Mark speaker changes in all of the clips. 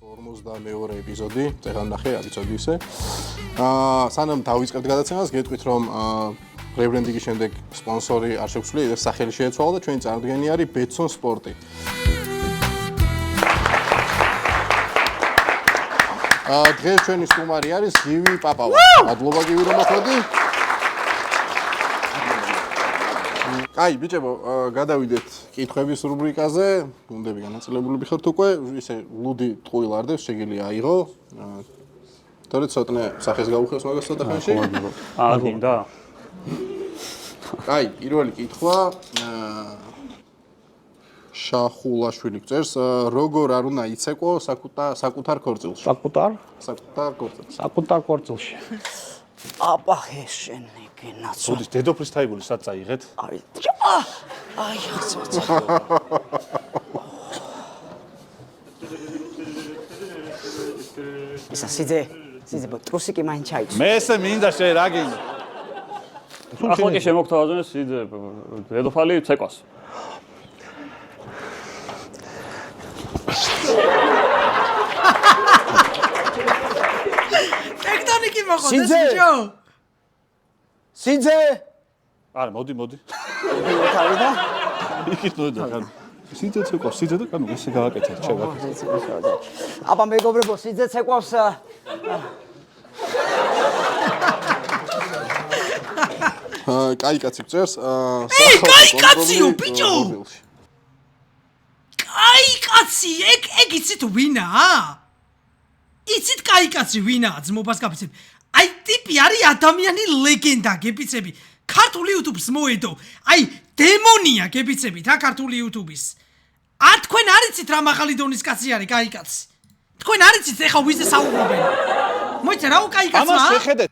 Speaker 1: 52 ეპიზოდი, წეგან ნახე, აბიცოდი ისე. სანამ დავიწყებთ გადაცემას, გეტყვით რომ რებრენდინგის შემდეგ სპონსორი არ შეგვცვლია, ეს სახელი შეეცვალა და ჩვენი წარდგენი არის ბეტსონ სპორტი. დღეს ჩვენი სტუმარი არის გივი პაპავა. მადლობა გივი რომ მოხვედი. აი, ბიჭებო, გადავიდეთ კითხვების რუბრიკაზე. გუნდები განაწილებულები ხართ უკვე, ისე ლუდი ტყუილ არდებს, შეგიძლია აიღო. თორე ცოტნე სახეს გაუხევს მაგას ცოტა ხანში.
Speaker 2: გინდა?
Speaker 1: აი, პირველი კითხვა შახულაშვილი გწერს, როგორ არ უნდა იცეკვო საკუთარ ქორწილში?
Speaker 2: საკუთარ ქორწილში.
Speaker 3: აბა ეშენი გენაცო.
Speaker 2: ბუდის დედოფლის თაიგული სად წაიღეთ?
Speaker 3: აი ახსოცა. ისა სიძე ტრუსიკი მაინც ჩაიქს.
Speaker 2: მე ესე მინდა შე რა გინდა? ახლა კი შემოგთავაზონე სიძე დედოფალი ცეკვას.
Speaker 3: ტექტონიკი მოხდეს ბიჭო. სიძე.
Speaker 2: არა, მოდი.
Speaker 3: თავი და
Speaker 2: იქით ნოდა ხან. სიძე ცეკვას, სიძე და კანო ესე გააკეთეთ, შევა.
Speaker 3: აბა მეგობრებო, სიძე ცეკვავს.
Speaker 1: კაი კაცი გწერს,
Speaker 3: კაი კაციო, ბიჭო. კაი კაცი, ეგ იცით ვინაა? იცით კაი კაცი ვინაა? ძმობას გაფიცებ. აი ტიპი არის ადამიანი ლეგენდა, გეპიცები. ქართული YouTube-ს მოედო. აი დემონია, გეპიცებით, რა ქართული YouTube-ის. თქვენ არ იცით რა მაღალი დონის კაცი არის კაი კაცი. თქვენ არ იცით ეხა ვიზე საუბრობენ. მოიცა რა კაი კაცმა?
Speaker 2: ამას შეხედეთ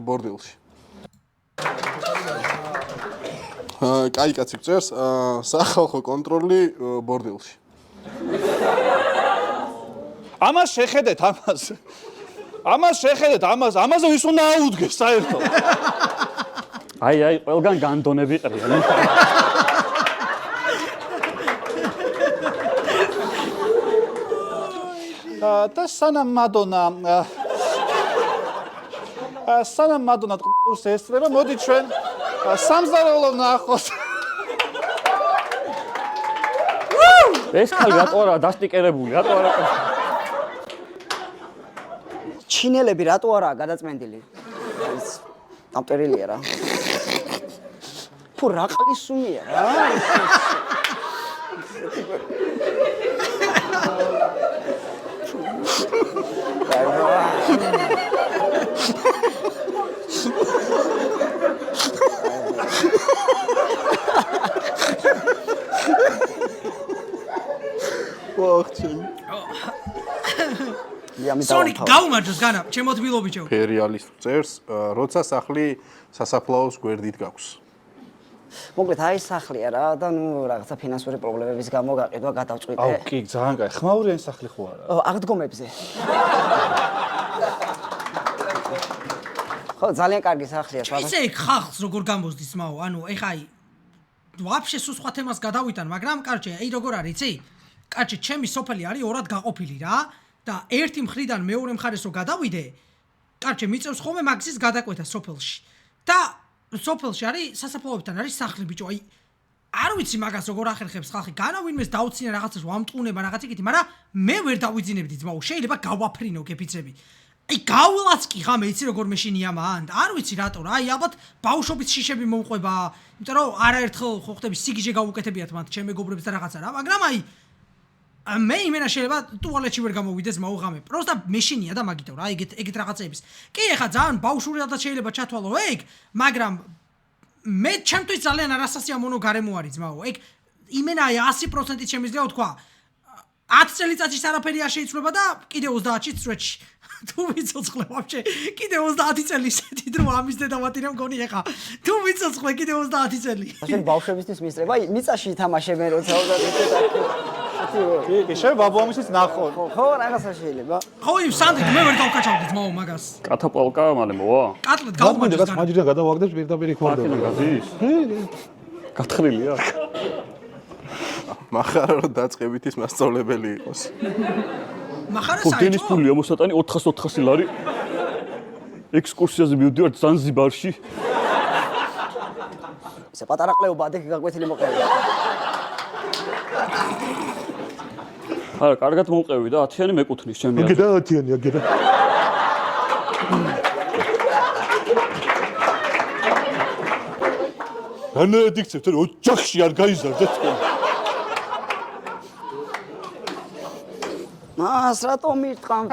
Speaker 1: ბორდელში. კაი კაცი გწერს, სახალხო კონტროლი ბორდელში.
Speaker 2: ამას შეხედეთ ამაზე ვის უნდა აუდგეს საერთოდ. აი, ყველგან განდონები ყრიან. და სანამ მადონა ტყურს ესწრება, მოდი ჩვენ სამზარეულო ნახოთ. ეს ხალხი რატო არა დასტიკერებული, რატო არა?
Speaker 3: ჩინელები რატო არაა გადაწმენდილი? დამტერილია რა. რა ყლისუნია რა. სონიკ გაუმარჯოს განა, ჩემო თბილობიჩო.
Speaker 1: ფერიალის წერს, როცა სახლი სასაფლაოს გვერდით გაქვს.
Speaker 3: მოკლედ აი სახლია რა და ნუ რაღაცა ფინანსური პრობლემების გამო გაყიდვა გადავწყვიტე.
Speaker 2: აუ კი, ძალიან კაი. ხმაურიანი სახლი ხო არა?
Speaker 3: აღდგომებზე. ხო, ძალიან კარგი სახლია.
Speaker 4: ისე ხალხს როგორ გამოსდის მაო, ანუ ეხა აი ვაფშე სულ სხვა თემას გადავიტან, მაგრამ კარჩე, აი როგორ არის, იცი? კარჩე, ჩემი სოფელი არის ორად გაყოფილი რა და ერთი მხრიდან მეორე მხარეს რო გადავიდე, კარჩე, მიწევს ხოლმე მაგზის გადაკვეთა სოფელში. და სოფელში არის სასაფლაოებთან არის სახლი ბიჭო, აი არ ვიცი მაგას როგორ ახერხებს ხალხი, განავინმეს დაუწინა რაღაცას ვამტყუნება რაღაც იკეთი, მაგრამ მე ვერ დავიძინებდი ძმაო, შეიძლება გავაფრინო გეფიცები. აი გავლაც კი ღამე იცი როგორ მეშინია მან, არ ვიცი რატო რა, აი ალბათ ბავშვობით შიშები მომყვება, იმიტომ რომ არაერთხელ ხო ხდები სიგიჟე გავუკეთებიათ მათ ჩემ მეგობრებს და რაღაცა რა, მაგრამ აი მე იმენა შეიძლება ტუალეტში ვერ გამოვიდეს მაო ღამე. პროსტა მეშინია და მაგითო რა, ეგეთ რაღაცეების. კი ეხა ძალიან ბავშვურადაც შეიძლება ჩათვალო ეგ, მაგრამ მე ჩემთვის ძალიან არასასიამოვნო გარემო არის ძმაო. ეგ იმენა 100%-ით შემიძლია ვთქვა. 10 წელიწადში არაფერი არ შეიცვლება და კიდე 30-ში წვეთში. თუ ვიცოცხლე ვაფშე, კიდე 30 წელი ისეთი დრო ამის დედავატირა მგონი ეხა. თუ ვიცოცხლე კიდე 30 წელი.
Speaker 3: შენ ბავშვებისთვის მისწრება, აი მიწაში ითამაშებენ როცა 30
Speaker 2: კი, შენ ბაბუამისიც ნახო.
Speaker 3: ხო, რაღაცა შეიძლება.
Speaker 4: ხო, იმ სანდრით მე ვერ გავკაჩავდი ძმაო მაგას.
Speaker 2: კათაპოლკა მალე მოვა?
Speaker 4: კატლეთ გავუმარჯოს
Speaker 5: გაც მაჯრიდან გადავაგდებს პირდაპირ იქ ვარ.
Speaker 2: გადის? გათხრილია.
Speaker 1: მახარა რომ დაწყებითის მასწავლებელი იყოს.
Speaker 3: მახარა
Speaker 2: გოგენის
Speaker 3: საერთო?
Speaker 2: ფულია მოსატანი 400 ლარი. ექსკურსიაზე მივდივართ ზანზიბარში.
Speaker 6: ისე პატარა ყლეობა ადექი გაკვეთილი მოყევი.
Speaker 2: არა, კარგად მომყევი და 10-იანი მეკუთვნის ჩემი აზრით.
Speaker 5: აგედა 10-იანი, აგედა.
Speaker 1: რანაირად იქცევთ, რომ ოჯახში არ გაიზარდეთ თქვენ.
Speaker 6: მას რატომ მირტყამ?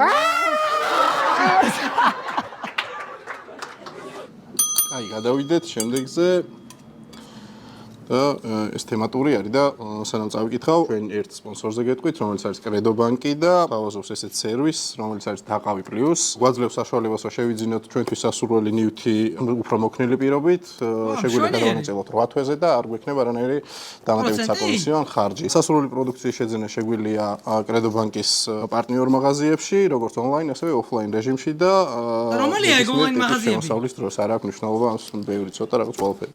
Speaker 1: აი, გადავიდეთ შემდეგზე. და ეს თემატური არის და სანამ წავიკითხავ, ჩვენ ერთ სპონსორზე გეტყვით, რომელიც არის კრედო ბანკი და თავაზობს ესეთ სერვისს, რომელიც არის დაყავი პლუს. გვაძლევს საშუალებას, რომ შევიძინოთ ჩვენთვის სასურველი ნივთი უფრო მოქნილი პირობით, შეგვიძლია გადავანაწილოთ 8 თვეზე და არ გვექნება არანაირი დამატებით საკომისიო ან ხარჯი. სასურველი პროდუქციის შეძენა შეგვიძლია კრედო ბანკის პარტნიორ მაღაზიებში, როგორც ონლაინ, ასევე ოფლაინ რეჟიმში და
Speaker 3: რომელია ეგ ონლაინ მაღაზიები?
Speaker 1: შემოსავლის დროს არ აქვს მნიშვნელობა, ბევრი ცოტა რაღაც ყველაფერი.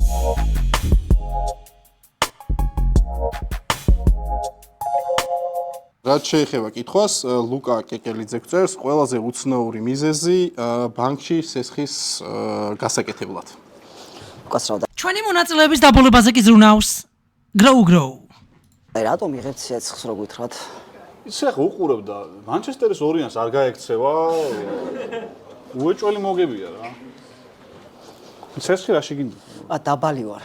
Speaker 1: რაც შეეხება კითხვას, ლუკა კეკელიძე გვწერს, ყველაზე უცნაური მიზეზი ბანკში სესხის გასაკეთებლად.
Speaker 6: უკასრავდა.
Speaker 3: ჩვენი მონაწილეების დაბოლებაზე კი ზრუნავს. Grow.
Speaker 6: აი რატომ იღებთ სეცხს რო გითხრათ?
Speaker 7: ისე ხო უყურებ და მანჩესტერის ორიანს არ გაექცევა. უეჭველი მოგებია რა. სესხი რაში გინდა?
Speaker 6: დაბალი ვარ.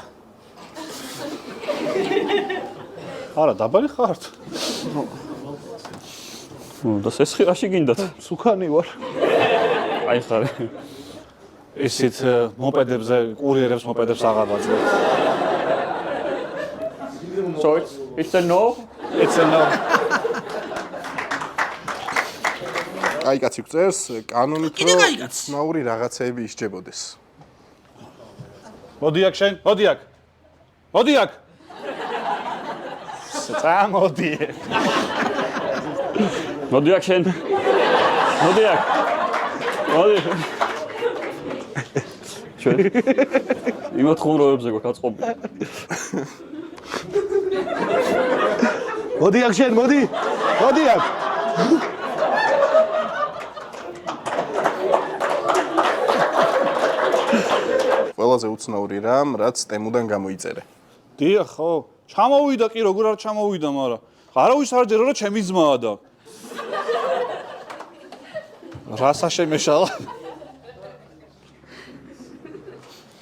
Speaker 7: არა, დაბალი ხართ.
Speaker 2: და სესხი რაში გინდათ?
Speaker 5: სუქანი ვარ.
Speaker 2: აი ხარ.
Speaker 7: ისეთ მოპედებზე, კურიერებს მოპედებს აღარ ვაძლევ.
Speaker 2: So it's a no.
Speaker 7: It's a no.
Speaker 1: აი კაცი გვწერს, კანონით
Speaker 3: კიდე კაი კაცი.
Speaker 1: უცნაური რაღაცეები ისჯებოდეს.
Speaker 7: მოდი აქ შენ, მოდი აქ. მოდი აქ. წამოდი.
Speaker 2: მოდი აქ შენ. მოდი აქ. მოდი. ჩვენ იმათ ხუმრობებზე გვაქვს აწყობი.
Speaker 5: მოდი აქ შენ, მოდი. მოდი აქ.
Speaker 1: ყველაზე უცნაური რამ, რაც ტემუდან გამოიწერე.
Speaker 7: დიახ, ხო. ჩამოვიდა კი როგორ არ ჩამოვიდა, მაგრამ არავის არ ჯერა რომ ჩემი ძმაა და რასა შემეშალა?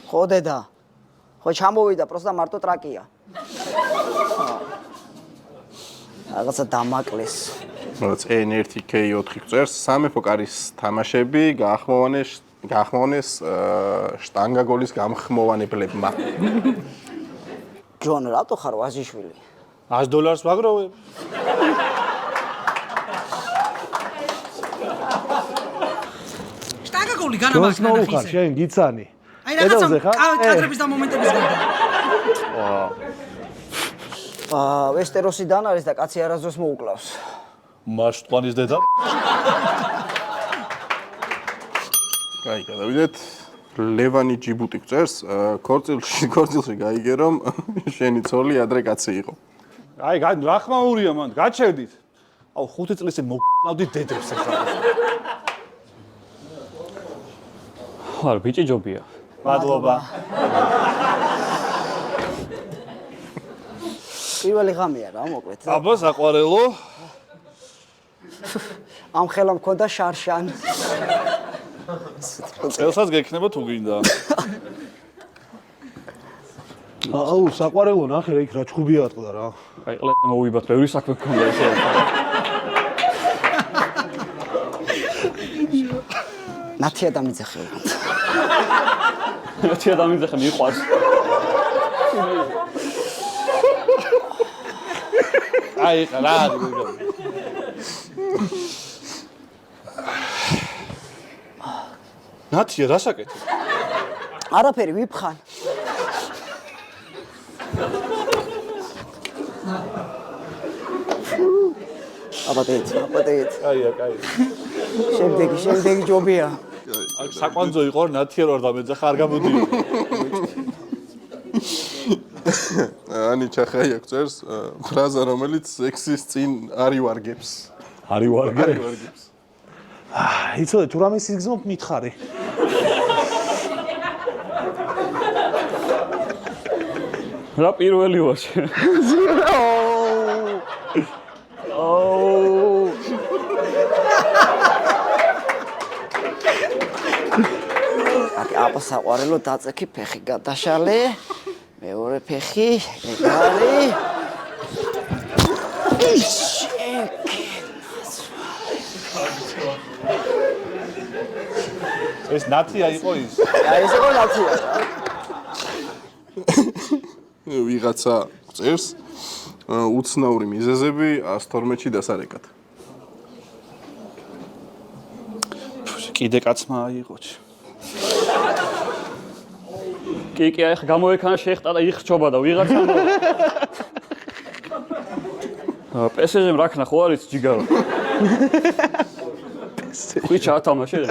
Speaker 6: ხო დედა. ხო ჩამოვიდა, პროსტა მარტო ტრაკია. რაღაცა დამაკლეს.
Speaker 1: რაც N1K4 გვწერს, სამეფო კარის თამაშები გაახმოვანეს შტანგა გოლის გამხმოვანებლებმა.
Speaker 6: ჯონ, რატო ხარ ვაჟიშვილი?
Speaker 7: $100 ვაგროვებ.
Speaker 3: შტანგაგოლი
Speaker 5: ჯონს
Speaker 3: განამახნა
Speaker 5: მოუხარ
Speaker 3: ხისე.
Speaker 5: შენ გიცანი.
Speaker 3: აი რაღაცა
Speaker 5: კედელზე ხარ?
Speaker 3: კადრების და მომენტების გარდა.
Speaker 6: ვესტეროსიდან არის და კაცი არასდროს მოუკლავს.
Speaker 7: მარშტყვანის დედა.
Speaker 1: აი, გადავიდეთ. ლევანი ჯიბუტი გვწერს, ქორწილში გაიგე რომ შენი ცოლი ადრე კაცი იყო.
Speaker 7: აი, რა ხმაურია მან, გაჩერდით. აუ 5 წლის წინ მოვკლავდით დედებს ახლა.
Speaker 2: არა, ბიჭი ჯობია.
Speaker 7: მადლობა.
Speaker 6: პირველი ღამეა რა, მოკლედ.
Speaker 7: აბა საყვარელო.
Speaker 6: ამ ხელა მქონდა შარშან.
Speaker 7: წელსაც გექნება თუ გინდა.
Speaker 5: აუ, საყვარელო ნახე რა იქ რა ჩხუბი ატყდა რა.
Speaker 2: აი ყლე მოვიბათ, ბევრი საქმე გქონდა ესე.
Speaker 6: ნათია დამიძახე.
Speaker 2: ნათია დამიძახე მიყვარს.
Speaker 7: აი რა. ნათია რა საკეთე?
Speaker 6: არაფერი ვიფხან. აბადეთ.
Speaker 7: აი.
Speaker 6: შემდეგი ჯობია.
Speaker 7: აქ საკვანძო იყო ნათია რო არ დამეძახა არ გამოდიო.
Speaker 1: ანი ჩახაია გვწერს, ფრაზა რომელიც სექსის წინ არ ივარგებს.
Speaker 5: არი ვარგე.
Speaker 1: არი ვარგებს.
Speaker 5: იცოდე თუ რამე სიგრძნობ მითხარი.
Speaker 2: რა პირველი ვაშე.
Speaker 6: აბა საყვარელო დაწექი ფეხი გადაშალე. მეორე ფეხი ეგარი.
Speaker 7: ეს ნათია იყო ის.
Speaker 6: აი ეს იყო ნათია.
Speaker 1: ვიღაცა წერს უცნაური მიზეზები 112-ში დასარეკად.
Speaker 7: კიდე კაცმა აიღო.
Speaker 2: კი, ახლა გამოექანა შეეხტა და იხრჩობა და ვიღაცა. PSG-მ რა ქნა ხო არის ჯიგარო. ხუჩა ათამაშე.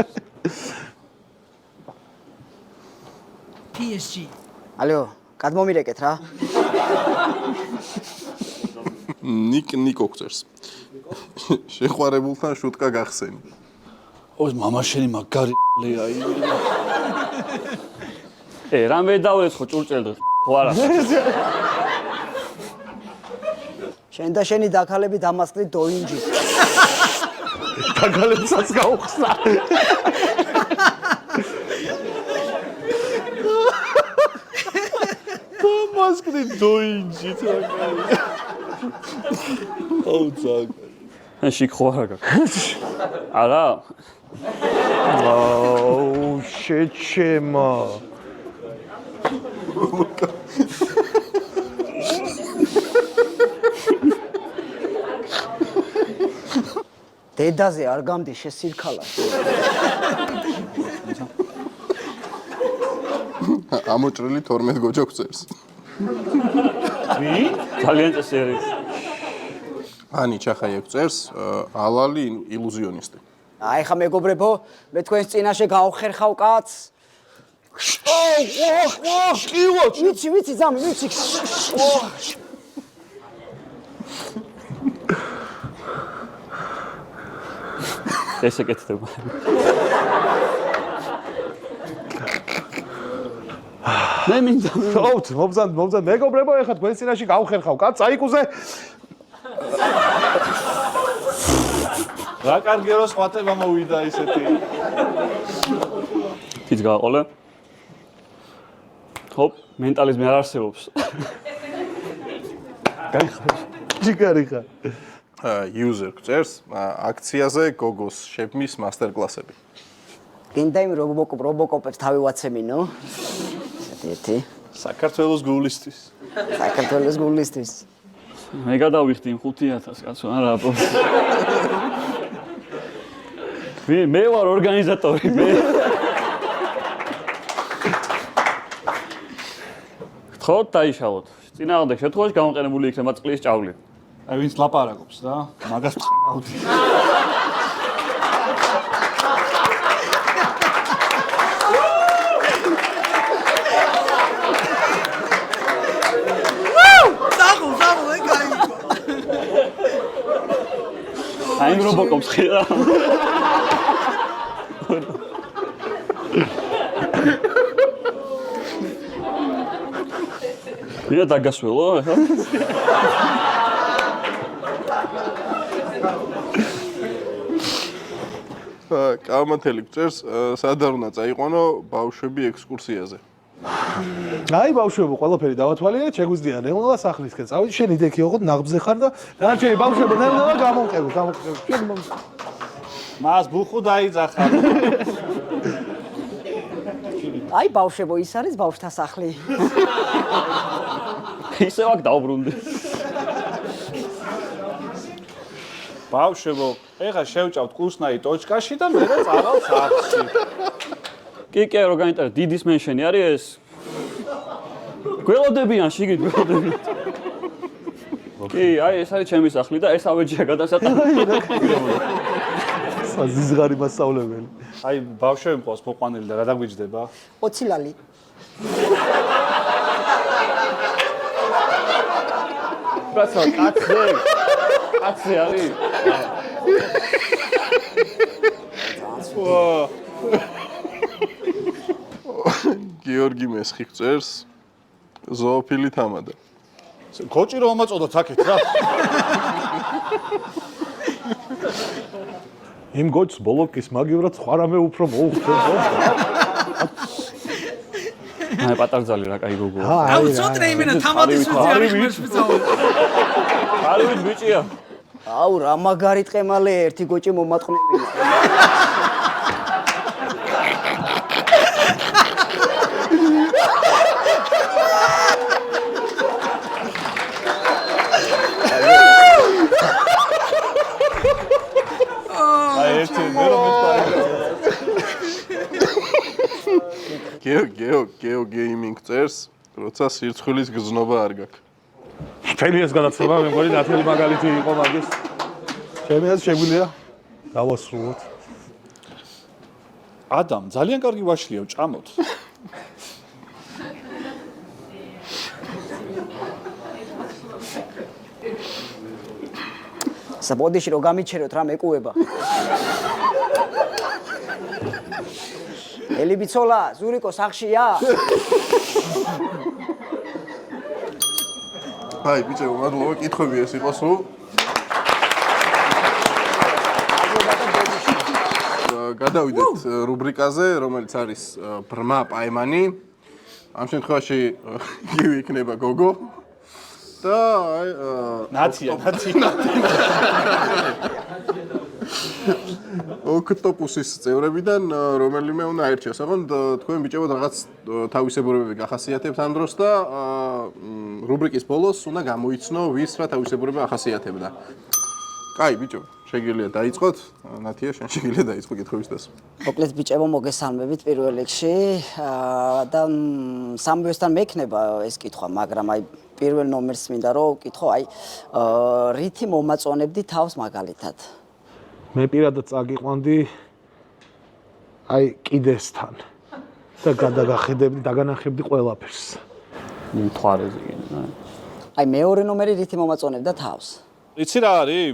Speaker 3: PSG.
Speaker 6: ალო, გადმომირეკეთ რა.
Speaker 1: ნიკო წერს. შეხვარებულთან შუტკა გახსენი.
Speaker 7: ოს მამაშენი მაგარია აი.
Speaker 2: რამე დავეს ხო ჭურჭელდ ხო არა.
Speaker 6: შენ და შენი დაქალები დამასკლით დოინჯი.
Speaker 5: დაქალებსაც გაუხსნა.
Speaker 7: დამასკლით დოინჯი თაგარი. აუ ძაგ.
Speaker 2: შიქ ხო არა გაქვს. არა.
Speaker 5: აუ შეჩემა.
Speaker 6: დედაზე არ გამდი შესირქალაში.
Speaker 1: ამოჭრილი 12 გოჯო წერს.
Speaker 2: ძალიან წესიერი.ანი
Speaker 1: ჩახაიევ წერს ალალი ილუზიონისტი.
Speaker 6: აი ხა მეგობრებო, მე თქვენს წინაშე გავხერხავ კაცს.
Speaker 7: კივა,
Speaker 6: ვიცი, ძამი, ვიცი.
Speaker 2: ეს ეკეთდება. მე მინდა
Speaker 5: აუთ, მომზად, მეგობრებო, ეხლა თქვენ წინაშე გავხერხავ კაცს, აიკუზე.
Speaker 7: რა კარგია რომ სხვათება მოვიდა ისეთი.
Speaker 2: თიც გააყოლე. ჰოპ, მენტალიზმი არ არსებობს.
Speaker 5: გაიხარ. ჯიგარი ხარ.
Speaker 1: user წერს აქციაზე გოგოს შეფმის მასტერ-კლასები.
Speaker 6: გინდა იმ რობოკოპებს თავი ვაცემინო. ესეთი
Speaker 7: საქართველოს გულისთვის.
Speaker 6: საქართველოს გულისთვის.
Speaker 2: მე გადავიხდი იმ 5000 კაცო, არა აპროფი. მე ვარ ორგანიზატორი, მე. ხოთ დაიშალოთ. წინააღმდეგ შემთხვევაში გამოყენებული იქნება წყლის ჭავლი.
Speaker 7: აი ვინც ლაპარაკობს რა, მაგას ხავდი.
Speaker 3: Დაღო, ეგაი.
Speaker 2: აი რობოკოპს ხედა. ვიდა დაგასველო ახლა?
Speaker 1: კალმათელი წერს სად არ უნდა წაიყვანო ბავშვები ექსკურსიაზე.
Speaker 5: აი ბავშვებო, ყველაფერი დავათვალიერეთ, შეგვიძლია ნელა სახლისკენ წავიდე, შენ იდექი ოღონდ ნაღბზე ხარ და დანარჩენი ბავშვებო ნელა გამოვყევი.
Speaker 7: მას ბუხუ დაიძახა.
Speaker 6: აი ბავშვებო, ის არის ბავშვთა სახლი.
Speaker 2: ისევ აქ დავბრუნდი.
Speaker 7: ბავშვებო, ეხა შევჭავთ კურსნაი ტოჩკაში და მე წავალ სახლში.
Speaker 2: კი, რო გაინტერესებს, დიდის მენშენი არის ეს? გველოდებიან, შიგნით გველოდებიან. კი, აი ეს არის ჩემი სახლი და ეს ავეჯია გადასატანად.
Speaker 5: საზიზღარი მასწავლებელი.
Speaker 7: აი ბავშვები მყავს მოყვანილი და რა დაგვიჯდება?
Speaker 6: 20 ლალი.
Speaker 2: კაცო, კაცზე არის.
Speaker 1: გიორგი მესხი წერს ზოოფილი თამადა.
Speaker 7: გოჭი რომ ამაწოდოთ აქეთ რა.
Speaker 5: იმ გოჭს ბოლოკის მაგივრად სხვა რამე უფრო მოუხდო.
Speaker 2: აი პატარძალი რა კაი გოგოა.
Speaker 3: აუ ცოტა იმენა თამადის ვიზი არის მოსწავლე.
Speaker 2: არივით ბიჭია.
Speaker 6: აუ რა მაგარი ტყემალე ერთი გოჭი მომატყნებინა.
Speaker 1: გეო გეიმინგ წერს, როცა სირცხვილის გზნობა არ გაქვს.
Speaker 5: მთელი ეს გადაცემა მე მგონი ნათელი მაგალითი იყო მაგის. ჩემი აზრით შეგვიძლია დავასრულოთ.
Speaker 7: ადამ ძალიან კარგი ვაშლიო, ჭამოთ.
Speaker 6: საბოდიში რო გამიჩეროთ რა მეკუება. ელიბიცოლა, ზურიკო სახშია?
Speaker 1: აი, ბიჭებო, მადლობა, კითხვები ეს იყო სულ. გადავიდეთ რუბრიკაზე, რომელიც არის ბრმა პაემანი. ამ შემთხვევაში გივი იქნება გოგო. და აი
Speaker 7: ნაცია.
Speaker 1: ოქტოპუსის წევრებიდან რომელიმე უნდა აირჩიოს. ოღონდ თქვენ ბიჭებო რაღაც თავისებურებები გახასიათებთ ამ დროს და რუბრიკის ბოლოს უნდა გამოიცნო ვის რა თავისებურება ახასიათებდა. კაი ბიჭო, შეგიძლია დაიწყოთ. ნათია, შენ შეგიძლია დაიწყო კითხვების დასმა.
Speaker 6: მოკლედ ბიჭებო მოგესალმებით პირველ რიგში და სამბიოსთან მექნება ეს კითხვა, მაგრამ აი პირველ ნომერს მინდა რომ ვკითხო, აი რითი მომაწონებდი თავს მაგალითად.
Speaker 5: მე პირადად წაგიყვანდი აი კიდესთან და გადაგახედებდი, დაგანახებდი ყველაფერს.
Speaker 2: მთვარეზე გინდა.
Speaker 6: აი მეორე ნომერი რითი მომაწონებდა თავს.
Speaker 7: იცი რა არის?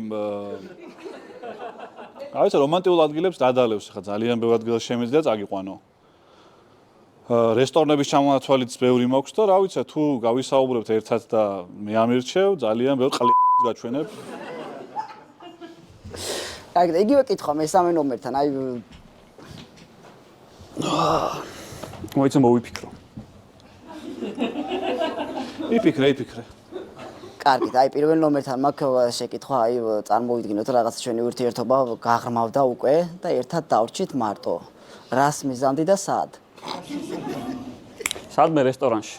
Speaker 7: აი ეს რომანტიკულ ადგილებს დადალევს, ხა ძალიან ბევრ ადგილას შემიძლია წაგიყვანო. რესტორნების ჩამონათვალიც ბევრი მაქვს და რა ვიცი, თუ გავისაუბრებთ ერთად და მე ამირჩევ, ძალიან ბევრ ყლებს გაჩვენებ.
Speaker 6: აი იგივე კითხვა მესამე ნომერთან, აი
Speaker 2: მოიცა მოვიფიქრო.
Speaker 7: იფიქრე.
Speaker 6: კარგი, აი პირველ ნომერთან მაქვს შეკითხვა, აი წარმოვიდგინოთ რაღაცა ჩვენი ურთიერთობა გაღრმავდა უკვე და ერთად დავრჩით მარტო. რას მიზანდი და სად?
Speaker 2: სადმე რესტორანში.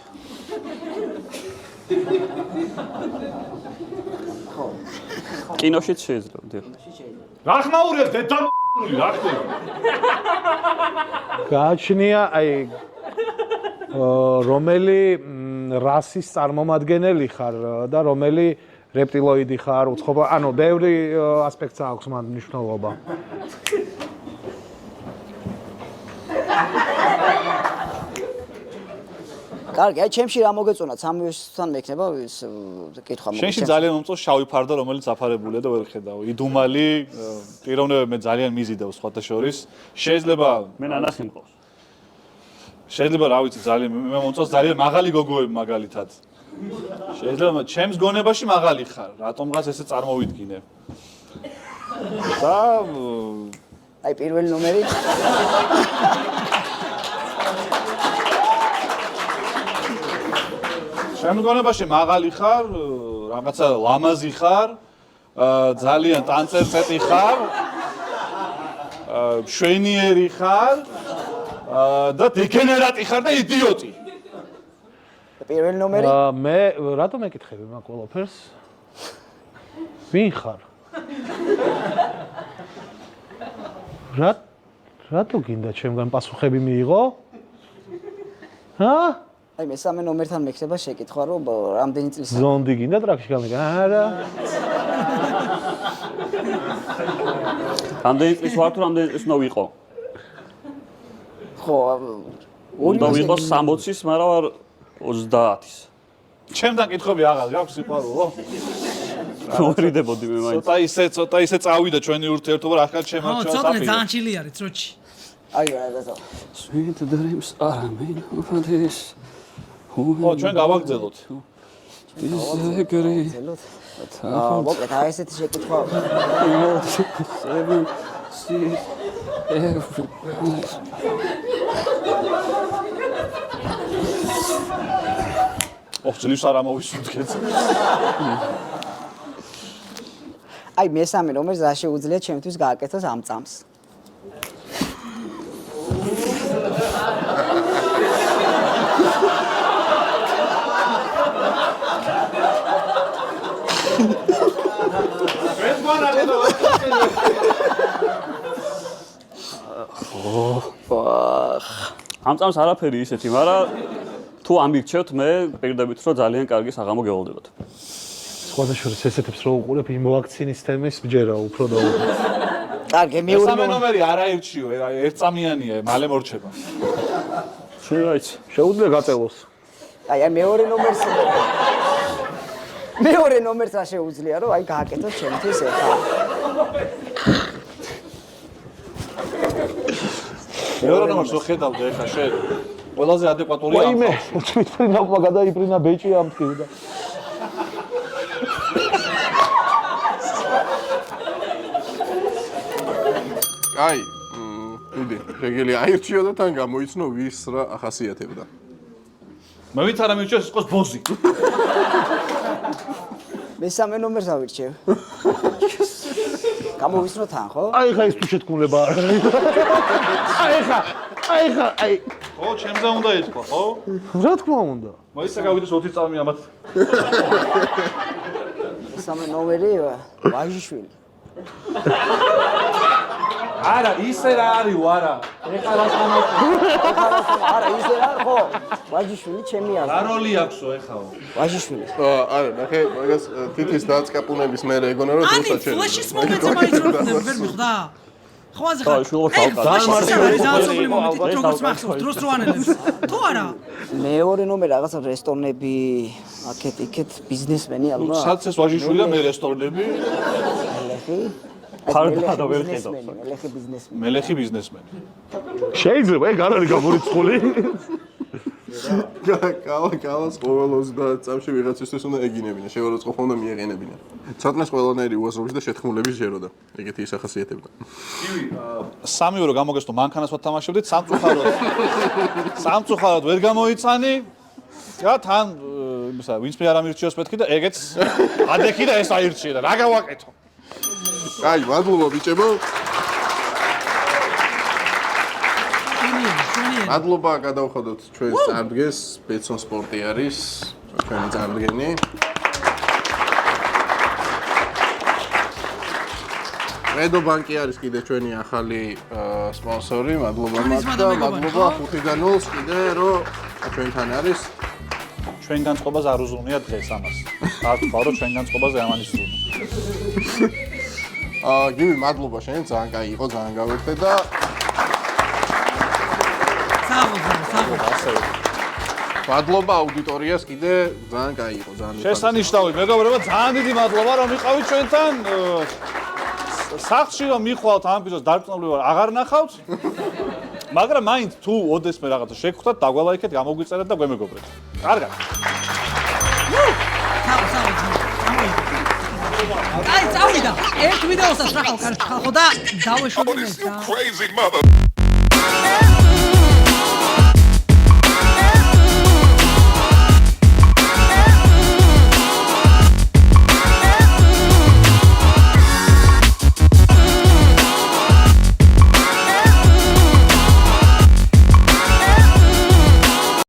Speaker 2: კინოშიც შეიძლება, დიახ.
Speaker 7: რა ხმაურია დედამული რა ხდება?
Speaker 5: გააჩნია აი რომელი რასის წარმომადგენელი ხარ და რომელი რეპტილოიდი ხარ, უცხობა, ანუ ბევრი ასპექტს აქვს მან მნიშვნელობა.
Speaker 6: კარგი, აი ჩემში რა მოგეწონა სამივესთან მექნება ის კითხვა მოგეწონა.
Speaker 7: შენში ძალიან მომწონს შავი ფარდა, რომელიც აფარებულია და ვერ ხედავ. იდუმალი, პიროვნებები მე ძალიან მიზიდავს სხვათა შორის. შეიძლება
Speaker 2: მე ნანასი მყავს.
Speaker 7: შეიძლება რა ვიცი ძალიან მე მომწონს ძალიან მაღალი გოგოები მაგალითად. შეიძლება ჩემს გონებაში მაღალი ხარ, რატომღაც ესე წარმოვიდგინე. და
Speaker 6: აი პირველი ნომერი
Speaker 7: ჩემს გონებაში მაღალი ხარ, რაღაცა ლამაზი ხარ, ძალიან ტანწერწეტი ხარ, შვენიერი ხარ და დეგენერატი ხარ და იდიოტი.
Speaker 6: პირველი ნომერი
Speaker 5: მე რატომ ეკითხები მაგ ყველაფერს? ვინ ხარ? რატო გინდა ჩემგან პასუხები მიიღო? ჰა?
Speaker 6: აი მესამე ნომერთან მექნება შეკითხვა რომ რამდენი წლის
Speaker 5: ზონდი გინდა ტრაქში გამიგა? არა.
Speaker 2: რამდენი წლის ვარ თუ რამდენი წლის უნდა ვიყო?
Speaker 6: ხო
Speaker 2: უნდა ვიყო 60-ის, მაგრამ ვარ 30-ის.
Speaker 7: ჩემთან კითხვები აღარ გაქვს სიყვარულო?
Speaker 2: მოვერიდებოდი მე მაინც.
Speaker 7: ცოტა ისე წავიდა ჩვენი ურთიერთობა, რა ხარ შემარჩევს
Speaker 3: ცოტა ძალიან ჩილი არის წროჩი.
Speaker 6: აი რა გასა.
Speaker 2: Sweet dreams are made of this.
Speaker 7: ჩვენ გავაგზავნოთ.
Speaker 2: Disagree.
Speaker 6: მოკლედ აი ესეთი შეკითხვა.
Speaker 2: 7 6 every
Speaker 7: ძლივს არ ამოვისურვეთ.
Speaker 6: აი მესამე რომელიც რა შეუძლია ჩემთვის გააკეთოს ამ წამს.
Speaker 2: ამ წამს არაფერი ისეთი, მაგრამ თუ ამირჩევთ, მე პირდებით რომ ძალიან კარგი საღამო გევალდებათ.
Speaker 5: სხვადასხვა ესეთებს რო უყურებ იმ ვაქცინის თემის მჯერა უფრო და უფრო.
Speaker 6: კარგი,
Speaker 7: მესამე ნომერი არაერჩიო, ერთწამიანია, მალე მორჩება.
Speaker 2: შენ რა იცი?
Speaker 5: შეუძლია გაწელოს.
Speaker 6: აი მეორე ნომერს მეორე ნომერს რა შეუძლია რომ აი გააკეთოს ჩემთვის ეხა.
Speaker 7: მეორე ნომერს ვხედავდი ეხა შენ. ყველაზე ადეკვატური ამ.
Speaker 5: ვაიმე, თვითფრინავმა გადაიფრინა ბეჭი ამ თქივდა.
Speaker 1: აი, დიდი, რეგელი აირჩიო და თან გამოიცნო ვის რა ახასიათებდა.
Speaker 7: მე ვინც არ ამირჩევს იყოს ბოზი.
Speaker 6: მესამე ნომერს ავირჩევ. გამოვისრო თან, ხო?
Speaker 5: აი ხა ის თუ შეთქმულება არ არის. აი.
Speaker 7: ხო, ჩემზე უნდა ეთქვა, ხო?
Speaker 5: რა თქმა უნდა.
Speaker 7: მოიცა გავიდეს 20 წამი ამათ.
Speaker 6: მესამე ნომერი ვაჟიშვილი.
Speaker 7: არა, ისე რა არის, არა. ეხლა რა სამოწე.
Speaker 6: არა, ისე რა ხო? ვაჟიშვილი ჩემი არა.
Speaker 7: რა როლი აქვსო ეხაო?
Speaker 6: ვაჟიშვილი.
Speaker 1: არა, ნახე, მაგას თითის დაწკაპუნების მერე ეგონა რომ
Speaker 4: Ani,
Speaker 1: დროსაც შეიძლება.
Speaker 4: flash-ის მომენტზე მაიძროდნენ, ვერ მიხვდა? ხო ასე ხარ?
Speaker 2: შულობა თავკაცი.
Speaker 4: ძალიან მომენტი, როგორც მახსოვს, დროს რო ანელებს. თუ არა?
Speaker 6: მეორე ნომერი რაღაცა რესტორნები, აქეთ ბიზნესმენი ალბათ.
Speaker 7: სადაც ეს ვაჟიშვილია მე რესტორნები,
Speaker 6: მელეხი.
Speaker 2: ფარდა და ვერ ხედავს.
Speaker 6: მელეხი ბიზნესმენი.
Speaker 7: მელეხი ბიზნესმენი.
Speaker 5: შეიძლება ეგ არ არის გამორიცხული.
Speaker 1: კავას ყოველ 30 წამში ვიღაცისთვის უნდა ეგინებინა, შევაროწყო უნდა მიეყენებინა. ცოტნეს ყველანაირი უაზრობის და შეთქმულების ჟეროდა. ეგეთი ის ახასიათებდა.
Speaker 7: სამივე რო გამოგესტო მანქანას ვათამაშებდით, სამწუხაროდ ვერ გამოიცანი. და თან ისა ვინც მე არ ამირჩიოს მეთქი და ეგეც ადექი და ეს აირჩია და რა გავაკეთო?
Speaker 1: აი, მადლობა ბიჭებო. მადლობა გადავხადოთ ჩვენს წარდგენს, ბეცონ სპორტი არის ჩვენი წარდგენი. რედო ბანკი არის კიდე ჩვენი ახალი სპონსორი, მადლობა მათ და მადლობა 5-დან 0-ს კიდე რომ ჩვენთან არის.
Speaker 7: ჩვენ განწყობას არ უზრუნია დღეს ამას. არ თქვა რომ ჩვენ განწყობაზე ამანისრუნა.
Speaker 1: გივი მადლობა შენ, ძალიან კაი იყო, ძალიან გავერთე და მადლობა აუდიტორიას კიდე ძალიან კაი იყო, ძალიან
Speaker 7: შესანიშნავი მეგობრებო, ძალიან დიდი მადლობა რომ იყავით ჩვენთან. სახლში რომ მიხვალთ ამ ეპიზოდს დარწმუნებული ვარ, აღარ ნახავთ. მაგრამ მაინც თუ ოდესმე რაღაცა შეგხვდათ, დაგვალაიქეთ, გამოგვიწერეთ და გვემეგობრეთ. კარგად.
Speaker 4: აი, წავიდა. ერთ ვიდეოსაც ნახავ ხალხო და დავეშორე მე.